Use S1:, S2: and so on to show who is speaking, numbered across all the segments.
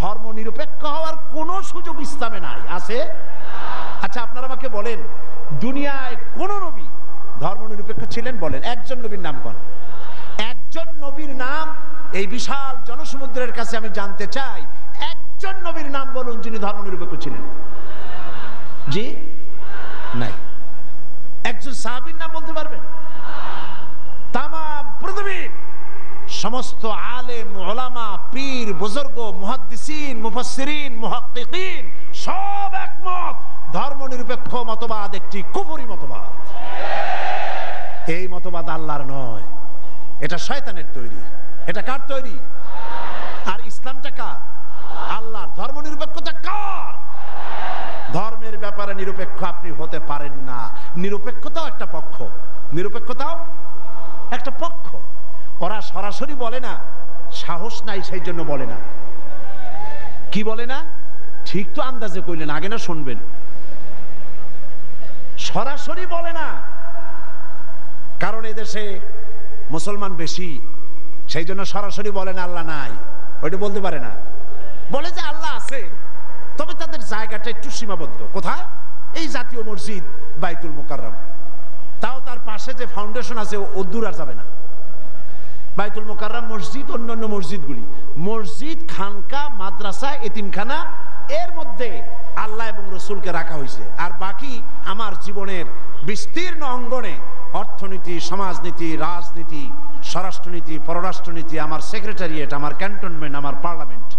S1: ধর্ম নিরপেক্ষ হওয়ার কোনো সুযোগ ইসলামে নাই, আছে? আচ্ছা আপনারা আমাকে বলেন, দুনিয়ায় কোন নবী ধর্ম নিরপেক্ষ ছিলেন? বলেন একজন নবীর নাম কোন? একজন নবীর নাম এই বিশাল জনসমুদ্রের কাছে আমি জানতে চাই, একজন নবীর নাম বলুন যিনি ধর্ম নিরপেক্ষ ছিলেন। জি নাই। একজন সাহাবীর নাম বলতে পারবেন? তাম পৃথিবীর সমস্ত আলেম, উলামা, পীর, বুজুর্গ, মুহাদ্দিসিন, মুফাসসিরিন, মুহাক্কিকিন সব একমত, ধর্ম নিরপেক্ষ মতবাদ একটি কুফরি মতবাদ। এই মতবাদ আল্লাহর নয়, এটা শয়তানের তৈরি। এটা কার তৈরি? আর ইসলামটা কার? আল্লাহর। ধর্ম নিরপেক্ষতা কার? ধর্মের ব্যাপারে নিরপেক্ষ আপনি হতে পারেন না। নিরপেক্ষতাও একটা পক্ষ, নিরপেক্ষতাও একটা পক্ষ। ওরা সরাসরি বলে না, সাহস নাই সেই জন্য বলে না। কি বলে না? ঠিক তো আন্দাজে কইলেন, আগে না শুনবেন। সরাসরি বলে না, কারণ এদেশে মুসলমান বেশি, সেই জন্য সরাসরি বলে না আল্লাহ নাই, ওইটা বলতে পারে না। বলে যে আল্লাহ আছে, তবে তাদের জায়গাটা একটু সীমাবদ্ধ। কোথায়? এই জাতীয় মসজিদ বাইতুল মুকাররম, তাও তার পাশে যে ফাউন্ডেশন আছে ও দূর আর যাবে না। বাইতুল মুকাররম মসজিদ, অন্যান্য মসজিদগুলি, মসজিদ, খানকা, মাদ্রাসা, এতিমখানা, এর মধ্যে আল্লাহ এবং রসুলকে রাখা হয়েছে। আর বাকি আমার জীবনের বিস্তীর্ণ অঙ্গনে অর্থনীতি, সমাজনীতি, রাজনীতি, স্বরাষ্ট্রনীতি, পররাষ্ট্রনীতি, আমার সেক্রেটারিয়েট, আমার ক্যান্টনমেন্ট, আমার পার্লামেন্ট,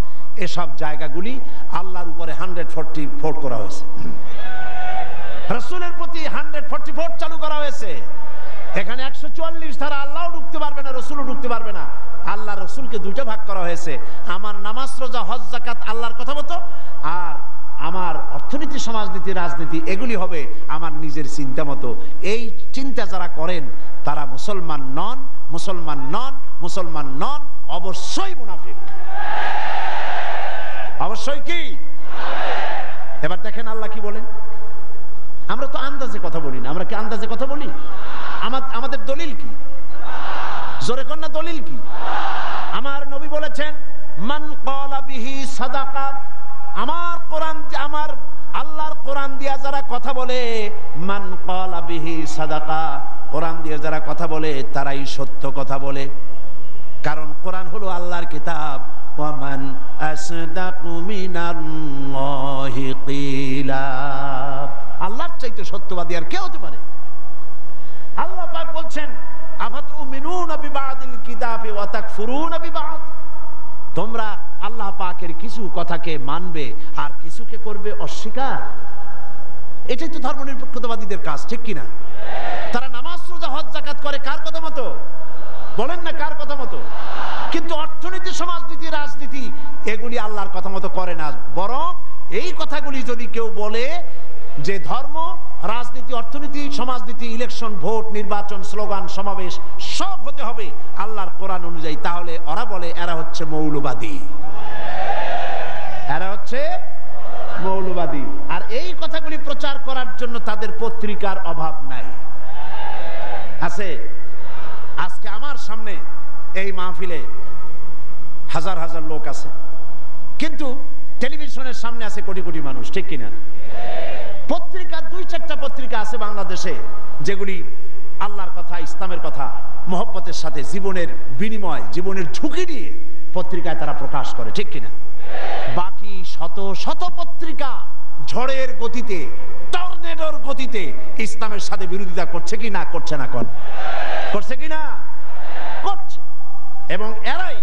S1: এসব জায়গাগুলি আল্লাহর উপরে 144 করা হয়েছে। রসুলের প্রতি 144 চালু করা হয়েছে। এখানে 144 ধারা, আল্লাহও ঢুকতে পারবে না, রসুলও ঢুকতে পারবে না। আল্লাহ রসুলকে দুইটা ভাগ করা হয়েছে। আমার নামাজ, রোজা, হজ, যাকাত আল্লাহর কথা মতো, আর আমার অর্থনীতি, সমাজনীতি, রাজনীতি এগুলি হবে আমার নিজের চিন্তা মতো। এই চিন্তা যারা করেন তারা মুসলমান নন, মুসলমান নন, মুসলমান নন, অবশ্যই মুনাফিক। অবশ্যই কি? এবার দেখেন আল্লাহ কি বলেন। আমরা তো আন্দাজে কথা বলি না, আমরা কি আন্দাজে কথা বলি? আমাদের দলিল কি? জোরে কন্যা দলিল কি? আমার নবী বলেছেন, মান ক্বালা বিহি সাদাকা। আমার কোরআন, আমার আল্লাহর কোরআন দিয়ে যারা কথা বলে, মান ক্বালা বিহি সাদাকা, কোরআন দিয়ে যারা কথা বলে তারাই সত্য কথা বলে। কারণ কোরআন হলো আল্লাহর কিতাব। ওয়ামান আসদাকু মিনাল্লাহি কিলা, আল্লাহর চাইতে সত্যবাদী আর কে হতে পারে? আল্লাহ পাক বলছেন, আফাতুমিনুনা বিবাদিল কিতাবি ওয়া তাকফুরুনা বিবাদ। তোমরা আল্লাহ পাকের কিছু কথাকে মানবে আর কিছুকে করবে অস্বীকার। এটাই তো ধর্মনিরপেক্ষতাবাদীদের কাজ, ঠিক কিনা? তারা নামাজ, রোজা, হজ, যাকাত করে কার কথা মতো? বলেন না কার কথা মতো? কিন্তু অর্থনীতি, সমাজনীতি, রাজনীতি এগুলি আল্লাহর কথা মতো করে না। বরং এই কথাগুলি যদি কেউ বলে যে ধর্ম, রাজনীতি, অর্থনীতি, সমাজনীতি, ইলেকশন, ভোট, নির্বাচন, স্লোগান, সমাবেশ সব হতে হবে আল্লাহর কোরআন অনুযায়ী, তাহলে ওরা বলে এরা হচ্ছে মৌলবাদী, এরা হচ্ছে মৌলবাদী। আর এই কথাগুলি প্রচার করার জন্য তাদের পত্রিকার অভাব নাই, আছে? আজকে আমার সামনে এই মাহফিলে হাজার হাজার লোক আছে, কিন্তু টেলিভিশনের সামনে আছে কোটি কোটি মানুষ, ঠিক কিনা? পত্রিকা, 2-4টা পত্রিকা আছে বাংলাদেশে যেগুলি আল্লাহর কথা, ইসলামের কথা মহব্বতের সাথে জীবনের বিনিময়, জীবনের ঝুঁকি নিয়ে পত্রিকায় তারা প্রকাশ করে, ঠিক কিনা? বাকি শত শত পত্রিকা ঝড়ের গতিতে, টর্নেডোর গতিতে ইসলামের সাথে বিরোধিতা করছে কি না? করছে না? করছে কি না? করছে। এবং এরাই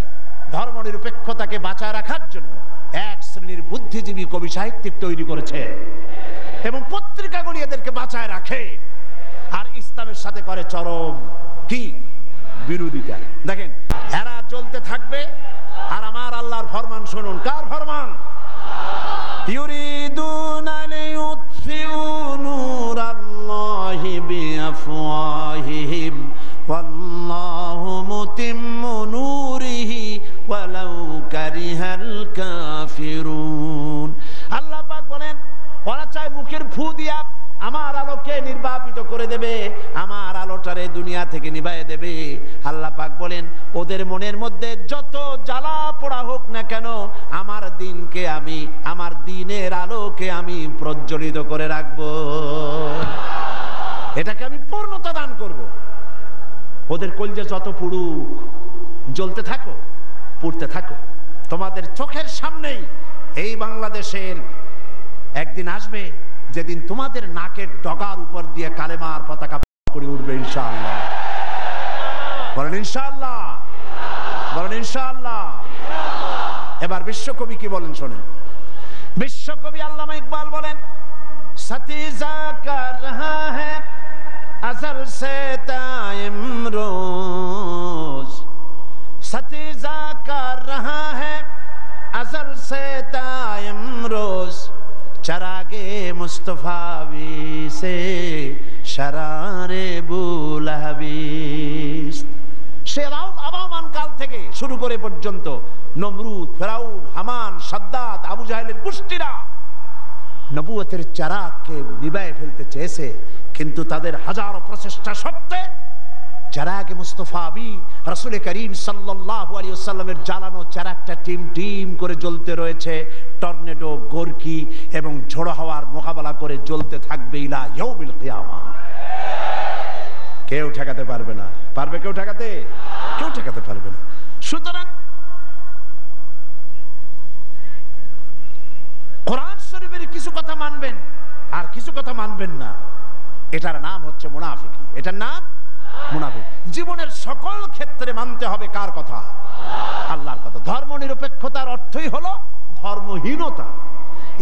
S1: ধর্ম নিরপেক্ষতাকে বাঁচায় রাখার জন্য এক শ্রেণীর বুদ্ধিজীবী, কবি, সাহিত্যিক তৈরি করেছে এবং পত্রিকাগুলি এদেরকে বাঁচায় রাখে, আর ইসলামের সাথে করে চরম কি বিরোধিতা। দেখেন এরা চলতে থাকবে, আর আমার আল্লাহর ফরমান শুনুন। কার ফরমান? ইউরিদুনা লিইউতফিউ নূরাল্লাহি বিআফওয়াহিহিম ওয়াল্লাহু মুতিম্মু নূরিহি ওয়ালাউ কারিহাল কাফিরুন। আল্লাহ পাক বলেন, ওরা চায় মুখের ফু দিয়া আমার আলোকে নির্বাপিত করে দেবে, আমার আলোটারে দুনিয়া থেকে থেকে নিভায়ে দেবে। আল্লাহ পাক বলেন ওদের মনের মধ্যে যত জ্বালা পোড়া হোক না কেন, আমার দিনকে আমি, আমার দিনের আলোকে আমি প্রজ্বলিত করে রাখবো, এটাকে আমি পূর্ণতা দান করব। ওদের কলজে যত পুড়ুক, জ্বলতে থাকো, পুড়তে থাকো। তোমাদের চোখের সামনেই এই বাংলাদেশের একদিন আসবে যেদিন তোমাদের নাকের ডগার উপর দিয়ে কালেমার পতাকা করে উঠবে ইনশাআল্লাহ। বলেন ইনশাআল্লাহ, বলেন ইনশাআল্লাহ। এবার বিশ্বকবি কি বলেন শোনেন। বিশ্বকবি আল্লামা ইকবাল বলেন, সতীজা কর রহা হ্যায় अज़ल से ताइम रोज, सतीजा कर रहा है अज़ल से ताइम रोज, चरागे मुस्तफावी से शरारे बुलहबीस। সে আবামান কাল থেকে শুরু করে পর্যন্ত নমরুদ, ফেরাউন, হামান, সাদ্দাত, আবু জাহেলের গোষ্ঠীরা নবুয়তের চারাগকে নিভায়ে ফেলতে চেয়েছে, কিন্তু তাদের হাজারো প্রচেষ্টা সত্ত্বে চারাগে মুস্তাফাবি রাসূল করিম সাল্লাল্লাহু আলাইহি ওয়াসাল্লামের জ্বালানো চারাগটা টিম টিম করে জ্বলতে রয়েছে। টর্নেডো, গর্কি এবং ঝড়ো হাওয়ার মোকাবেলা করে জ্বলতে থাকবে ইলা ইয়াউমিল কিয়ামা। কেউ ঠেকাতে পারবে না। পারবে কেউ ঠেকাতে? কেউ ঠেকাতে পারবে না। সুতরাং কোরআন শরীফের কিছু কথা মানবেন আর কিছু কথা মানবেন না, এটার নাম হচ্ছে মুনাফিকি। এটার নাম মুনাফিক। জীবনের সকল ক্ষেত্রে মানতে হবে কার কথা? আল্লাহর কথা। ধর্ম নিরপেক্ষতার অর্থই হলো ধর্মহীনতা।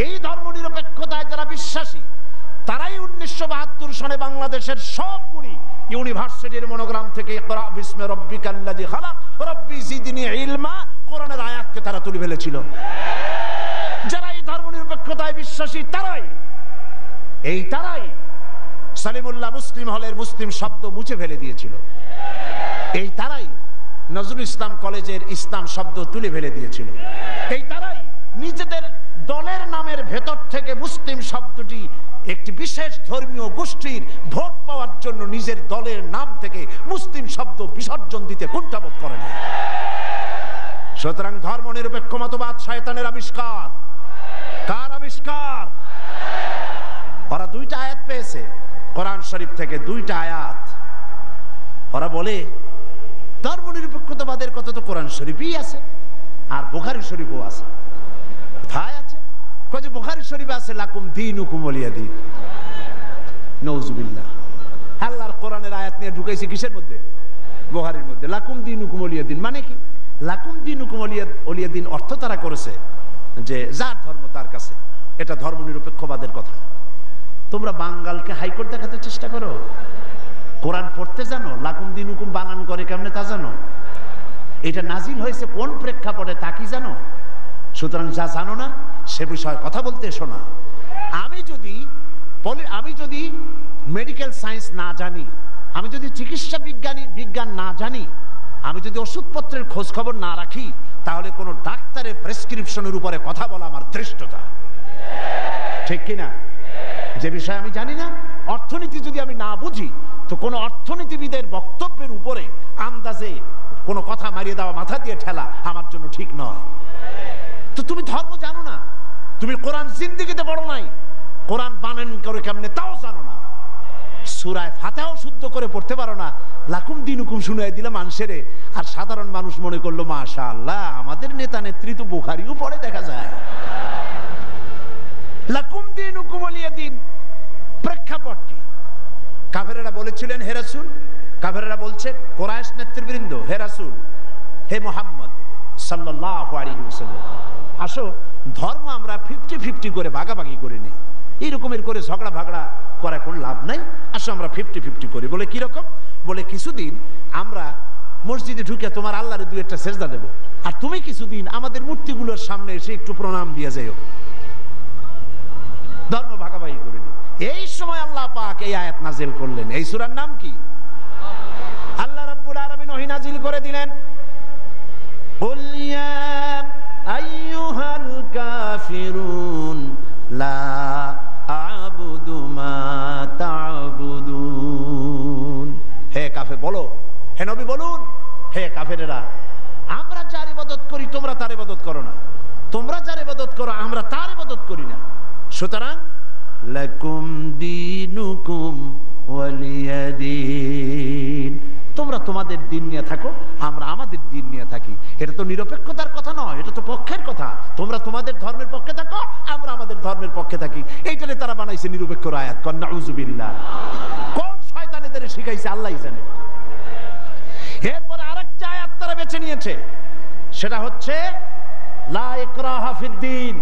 S1: এই ধর্ম নিরপেক্ষতায় যারা বিশ্বাসী তারাই 1972 সনে বাংলাদেশের সবগুলি ইউনিভার্সিটির মনোগ্রাম থেকে ইকরা বিসমি রাব্বিকাল্লাযী খালাক রাব্বি জিদনি ইলমা কোরআনের আয়াতকে তারা তুলে ফেলেছিল। যারা এই ধর্ম নিরপেক্ষতায় বিশ্বাসী তারাই সালিমুল্লাহ মুসলিম হলের মুসলিম শব্দ মুছে ফেলে দিয়েছিল। এই তারাই নজরুল ইসলাম কলেজের ইসলাম শব্দ তুলে ফেলে দিয়েছিল। এই তারাই নিজেদের দলের নামের ভেতর থেকে মুসলিম শব্দটি একটি বিশেষ ধর্মীয় গোষ্ঠীর ভোট পাওয়ার জন্য নিজের দলের নাম থেকে মুসলিম শব্দ বিসর্জন দিতে কুণ্ঠাবোধ করে না। সুতরাং ধর্ম নিরপেক্ষ মতবাদ শয়তানের আবিষ্কার। কার আবিষ্কার? ওরা দুইটা আয়াত পেয়েছে কোরআন শরীফ থেকে, দুইটা আয়াত। ওরা বলে ধর্ম নিরপেক্ষতাবাদের কথা তো কোরআন শরীফই আছে আর বুখারী শরীফও আছে। কোথায় আছে? কয়ে বুখারী শরীফে আছে লাকুম দীনুকুম ওয়ালিয়া দীন। নাউযুবিল্লাহ। আল্লাহর কোরআনের আয়াত নিয়ে ঢুকাইছে কিসের মধ্যে? বুখারীর মধ্যে। লাকুম দীনুকুম ওয়ালিয়া দীন মানে কি? লাকুম দীনুকুম ওয়ালিয়া দীন অর্থ তারা করেছে যে যার ধর্ম তার কাছে। এটা ধর্ম নিরপেক্ষবাদের কথা। তোমরা বাঙ্গালকে হাইকোর্ট দেখাতে চেষ্টা করো। কোরআন পড়তে জানো? লাকুম দীনুকুম বানান করে কেমনে তা জানো? এটা নাজিল হয়েছে কোন প্রেক্ষাপটে তা কি জানো? সুতরাং যা জানো না সে বিষয়ে কথা বলতে এসো না। আমি যদি মেডিকেল সায়েন্স না জানি, আমি যদি চিকিৎসা বিজ্ঞান না জানি, আমি যদি ওষুধপত্রের খোঁজ খবর না রাখি, তাহলে কোনো ডাক্তারের প্রেসক্রিপশনের উপরে কথা বলা আমার ধৃষ্টতা। ঠিক কিনা? যে বিষয় আমি জানি না, অর্থনীতি যদি আমি না বুঝি, তো কোনো অর্থনীতিবিদের বক্তব্যের উপরে আন্দাজে কোনো কথা মারিয়ে দেওয়া, মাথা দিয়ে ঠেলা আমার জন্য ঠিক নয়। তো তুমি ধর্ম জানো না, তুমি কোরআন জিন্দেগিতে পড়ো নাই, কোরআন বানান করে কেমনে তাও জানো না, সূরা ফাতিহাও শুদ্ধ করে পড়তে পারো না, লাকুম দীনুকুম শুনাই দিলে মানুষেরে। আর সাধারণ মানুষ মনে করলো মাশাআল্লাহ আমাদের নেতা নেত্রী তো বুখারীও পড়ে দেখা যায়। লাকুম দীনুকুম ওয়ালিয়া দীন প্রেক্ষাপট কি? কাফেরেরা বলেছিলেন হে রাসূল, কাফেরেরা বলছে কুরাইশ নেতৃবৃন্দ, হে রাসূল, হে মুহাম্মদ সাল্লাল্লাহু আলাইহি ওয়াসাল্লাম, আসো ধর্ম আমরা 50-50 করে ভাগাভাগি করে নিই। এইরকমের করে ঝগড়া ভাগড়া করা কোনো লাভ নাই, আসো আমরা 50-50 করি। বলে কিরকম? বলে কিছুদিন আমরা মসজিদে ঢুকে তোমার আল্লাহরে দুই একটা সেজদা দেব, আর তুমি কিছুদিন আমাদের মূর্তিগুলোর সামনে এসে একটু প্রণাম দিয়ে যাইও। ধর্ম ভাগাভাগি করে নিই। এই সময় আল্লাহ পাক এই আয়াত নাজিল করলেন। এই সূরার নাম কি? আল্লাহ রাব্বুল আলামিন ওহী নাজিল করে দিলেন, কুল ইয়া আইয়ুহাল কাফিরুন লা আ'বুদু মা তা'বুদুন। হে কাফের বলো, দীনুকুম ওয়ালিয়াদিন। তোমরা তোমাদের দিন নিয়ে থাকো, আমরা আমাদের দিন নিয়ে থাকি। এটা তো নিরপেক্ষতার কথা নয়, এটা তো পক্ষের কথা। তোমরা তোমাদের ধর্মের পক্ষে থাকো, আমরা আমাদের ধর্মের পক্ষে থাকি। এইটারে তারা বানাইছে নিরপেক্ষর আয়াত। নাউযুবিল্লাহ। কোন শয়তান এদের শিখাইছে আল্লাহই জানে। এরপরে আরেকটা আয়াত তারা বেছে নিয়েছে, সেটা হচ্ছে লা ইকরাহা ফিদ্দিন।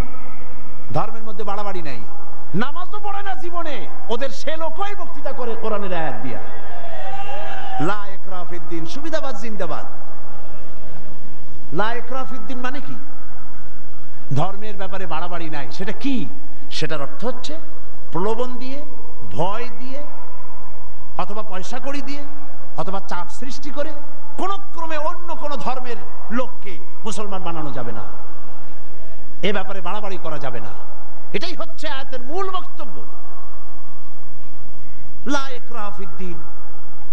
S1: ধর্মের মধ্যে বাড়াবাড়ি নাই। নামাজও পড়ে না জীবনে, ওদের সে লোকই বক্তৃতা করে কোরআনের আয়াত দিয়া। লা ইকরাহা ফিদ্দিন, সুবিধাবাদ জিন্দাবাদ। লা ইকরাহা ফিদ্দিন মানে কি? ধর্মের ব্যাপারে বাড়াবাড়ি নাই। সেটা কি? সেটার অর্থ হচ্ছে প্রলোভন দিয়ে, ভয় দিয়ে, অথবা পয়সা কড়ি দিয়ে, অথবা চাপ সৃষ্টি করে কোন ক্রমে অন্য কোন ধর্মের লোককে মুসলমান বানানো যাবে না। এ ব্যাপারে বাড়াবাড়ি করা যাবে না। এটাই হচ্ছে আয়াতের মূল বক্তব্য। লা ইকরাহা ফিদ্দিন,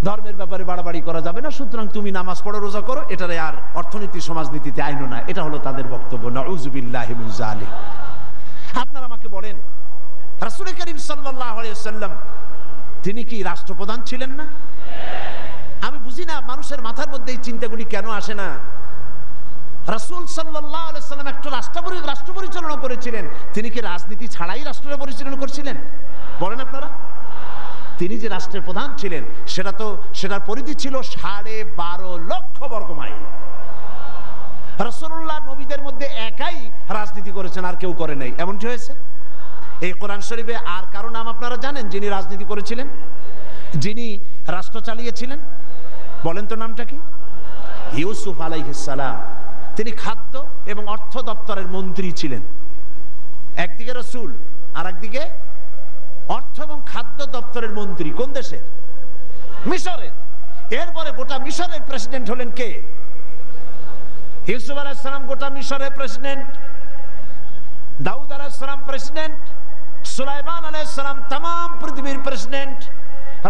S1: ধর্মের ব্যাপারে বাড়াবাড়ি করা যাবে না, সুতরাং তুমি নামাজ পড়ো, রোজা করো, এটারে আর অর্থনীতি সমাজনীতিতে আইনো না। এটা হলো তাদের বক্তব্য। নাউযুবিল্লাহি মিন যালিক। আপনারা আমাকে বলেন, রাসূল করিম সাল্লাল্লাহু আলাইহি ওয়াসাল্লাম তিনি কি রাষ্ট্রপ্রধান ছিলেন না? আমি বুঝি না মানুষের মাথার মধ্যে এই চিন্তাগুলি কেন আসে না। রাসূল সাল্লাল্লাহু আলাইহি ওয়াসাল্লাম একটা রাষ্ট্র পরিচালনা করেছিলেন। তিনি কি রাজনীতি ছাড়াই রাষ্ট্র পরিচালনা করেছিলেন? বলেন আপনারা। তিনি যে রাষ্ট্রের প্রধান ছিলেন, সেটার পরিধি ছিল 12.5 লক্ষ বর্গ মাইল। রাসূলুল্লাহ নবীদের মধ্যে একাই রাজনীতি করেছেন, আর কেউ করে নাই। এমনটি হয়েছে? এই কোরআন শরীফে আর কারো নাম আপনারা জানেন যিনি রাজনীতি করেছিলেন, যিনি রাষ্ট্র চালিয়েছিলেন? বলেন তো নামটা কি? ইউসুফ আলাইহিস সালাম। তিনি খাদ্য এবং অর্থ দপ্তরের মন্ত্রী ছিলেন। একদিকে রাসূল, আর একদিকে অর্থ এবং খাদ্য দপ্তরের মন্ত্রী। কোন দেশের? মিশরের। এরপরে গোটা মিশরের প্রেসিডেন্ট হলেন কে? ইউসুফ আলাইহিস সালাম গোটা মিশরের প্রেসিডেন্ট, দাউদ আলাইহিস সালাম প্রেসিডেন্ট, সুলাইমান আলাইহিস সালাম तमाम পৃথিবীর প্রেসিডেন্ট,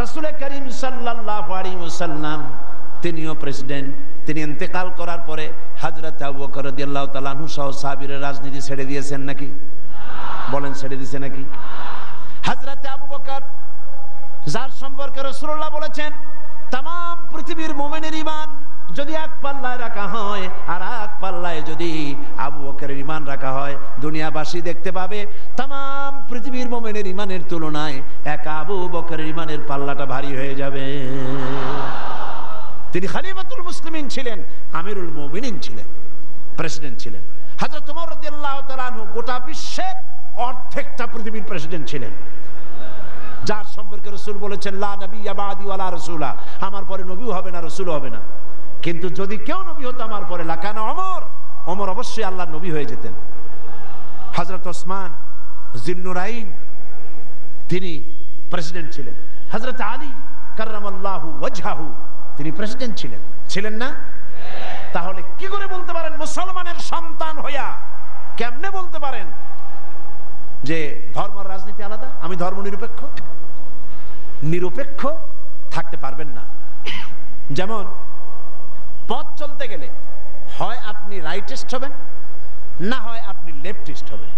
S1: রাসূল করিম সাল্লাল্লাহু আলাইহি ওয়াসাল্লাম তিনিও প্রেসিডেন্ট। তিনি ইন্তেকাল করার পরে হযরত আবু বকর রাদিয়াল্লাহু তাআলা আনহু সহ সাহাবীরা রাজনীতি ছেড়ে দিয়েছেন নাকি? বলেন, ছেড়ে দিয়েছে নাকি? হযরত আবু বকর, যার সম্পর্কে রাসূলুল্লাহ বলেছেন तमाम পৃথিবীর মুমিনের ঈমান যদি এক পাল্লায় রাখা হয়, আর এক পাল্লায় যদি আবু বকরের ঈমান রাখা হয়, দুনিয়াবাসী দেখতে পাবে तमाम পৃথিবীর মুমিনের ঈমানের তুলনায় এক আবু বকরের ঈমানের পাল্লাটা ভারী হয়ে যাবে। তিনি খলিফাতুল মুসলিমিন ছিলেন, আমিরুল মুমিনিন ছিলেন, প্রেসিডেন্ট ছিলেন। হযরত ওমর রাদিয়াল্লাহু তাআলা আনহু গোটা বিশ্বের অর্ধেকটা পৃথিবীর প্রেসিডেন্ট ছিলেন, যার সম্পর্কে রাসূল বলেছেন লা নাবিয়্যা বা'দি ওয়ালা রাসূলা, আমার পরে নবীও হবে না, রাসূলও হবে না। কিন্তু যদি কেউ নবী হতো আমার পরে, লাকানা ওমর, ওমর অবশ্যই আল্লাহর নবী হয়ে যেতেন। হযরত ওসমান জিন্নুরাইন তিনি প্রেসিডেন্ট ছিলেন। হযরত আলী কাররামাল্লাহু ওয়াজহাহু তিনি প্রেসিডেন্ট ছিলেন না? তাহলে কি করে বলতে পারেন মুসলমানের সন্তান হইয়া, কেমনে বলতে পারেন যে ধর্ম রাজনীতি আলাদা, আমি ধর্ম নিরপেক্ষ? নিরপেক্ষ থাকতে পারবেন না। যেমন পথ চলতে গেলে হয় আপনি রাইটিস্ট হবেন, না হয় আপনি লেফটিস্ট হবেন।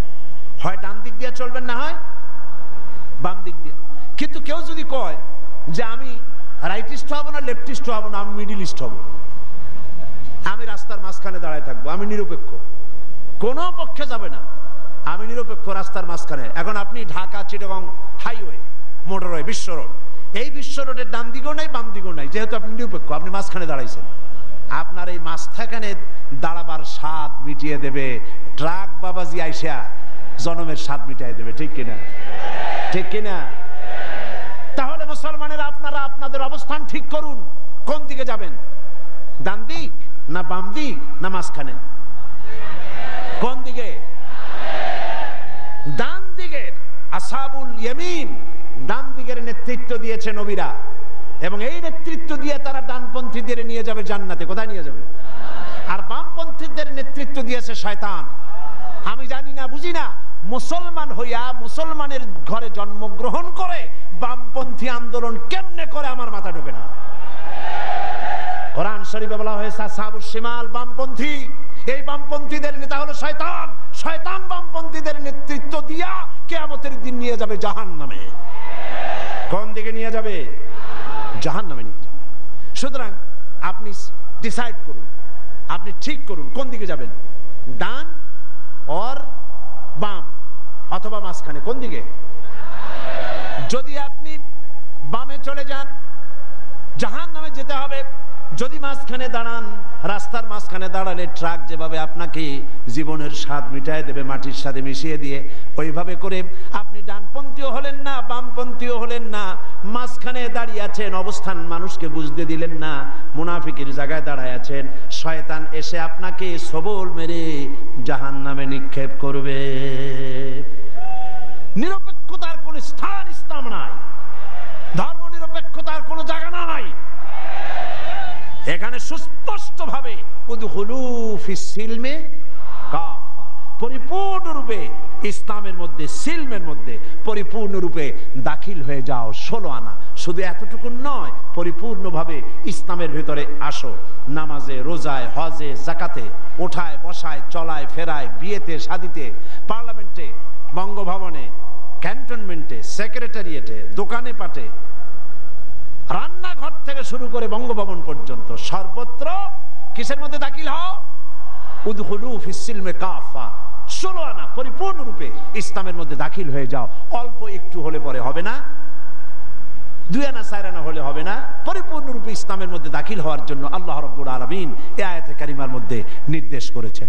S1: হয় ডান দিক দিয়ে চলবেন, না হয় বাম দিক দিয়ে। কিন্তু কেউ যদি কয় যে আমি রাইটিস্ট হব না, লেফটিস্ট হব না, আমি মিডিলিস্ট হব, আমি রাস্তার মাঝখানে দাঁড়ায় থাকবো, আমি নিরপেক্ষ, কোন পক্ষে যাবে না, আমি নিরপেক্ষ রাস্তার মাঝখানে। এখন আপনি ঢাকা চিটাগং হাইওয়ে, মোটরওয়ে, বিশ্ব রোড, এই বিশ্ব রোডের ডান দিকেও নাই, বাম দিকেও নাই, যেহেতু আপনি নিরপেক্ষ, আপনি মাঝখানে দাঁড়াইছেন। আপনার এই মাঝখানে দাঁড়াবার স্বাদ মিটিয়ে দেবে ট্রাক বাবাজি আইসা, জনমের স্বাদ মিটাই দেবে। ঠিক কিনা? ঠিক কিনা? তাহলে মুসলমানের আপনারা আপনাদের অবস্থান ঠিক করুন, কোন দিকে যাবেন? ডান দিক না বাম দিক না মাঝখানে? কোন দিকে? ডান দিকে। আসহাবুল ইয়ামিন, ডান দিকের নেতৃত্ব দিয়েছে নবীরা, এবং এই নেতৃত্ব দিয়ে তারা ডানপন্থীদের নিয়ে যাবে জান্নাতে। কোথায় নিয়ে যাবে? আর বামপন্থীদের নেতৃত্ব দিয়েছে শয়তান। আমি জানি না, বুঝি না, মুসলমান হইয়া মুসলমানের ঘরে জন্মগ্রহণ করে বামপন্থী আন্দোলন কেমনে করে আমার মাথা ঢোকে না। কোরআন শরীফে বলা হয়েছে আসহাবুশ শিমাল, বামপন্থী। এই বামপন্থীদের নেতা হলো শয়তান। শয়তান বামপন্থীদের নেতৃত্ব দিয়া কিয়ামতের দিন নিয়ে যাবে জাহান্নামে। যাবে? জাহান্নামে নিয়ে যাবে। সুতরাং আপনি ডিসাইড করুন, আপনি ঠিক করুন কোন দিকে যাবেন, ডান অর বাম অথবা মাঝখানে, কোন দিকে? যদি আপনি বামে চলে যান জাহান্নামে যেতে হবে। যদি মাঝখানে দাঁড়ান, রাস্তার মাঝখানে দাঁড়ালে ট্রাক যেভাবে আপনাকে জীবনের স্বাদ মিটায় দেবে মাটির সাথে মিশিয়ে দিয়ে, ওইভাবে করে আপনি ডানপন্থীও হলেন না বামপন্থীও হলেন না, মাঝখানে দাঁড়িয়ে আছেন, অবস্থান মানুষকে বুঝতে দিলেন না, মুনাফিকের জায়গায় দাঁড়ায় আছেন। শয়তান এসে আপনাকে সবল মেরে জাহান্নামে নিক্ষেপ করবে। নিরপেক্ষতার কোন স্থান ইসলাম নাই, ধর্ম নিরপেক্ষতার কোন জায়গা নাই। এখানে সুস্পষ্ট ভাবে পরিপূর্ণরূপে ইসলামের মধ্যে, সিলমের মধ্যে পরিপূর্ণরূপে দাখিল হয়ে যাও। 16 আনা শুধু এতটুকু নয়, পরিপূর্ণভাবে ইসলামের ভিতরে আসো। নামাজে, রোজায়, হজে, জাকাতে, ওঠায় বসায়, চলায় ফেরায়, বিয়েতে, শাদিতে, পার্লামেন্টে, বঙ্গভবনে, ক্যান্টনমেন্টে, সেক্রেটারিয়েটে, দোকানে পাটে, রান্নাঘর থেকে শুরু করে বঙ্গভবন পর্যন্ত সর্বত্র কিসের মধ্যে দাখিল হও? উদখুলু ফিস সিলমে কাফা। 16 আনা পরিপূর্ণরূপে ইসলামের মধ্যে দাখিল হয়ে যাও। অল্প একটু হলে পরে হবে না, 2 আনা 4 আনা হলে হবে না, পরিপূর্ণরূপে ইসলামের মধ্যে দাখিল হওয়ার জন্য আল্লাহ রাব্বুল আলামিন এই আয়াতে কারিমার মধ্যে নির্দেশ করেছেন।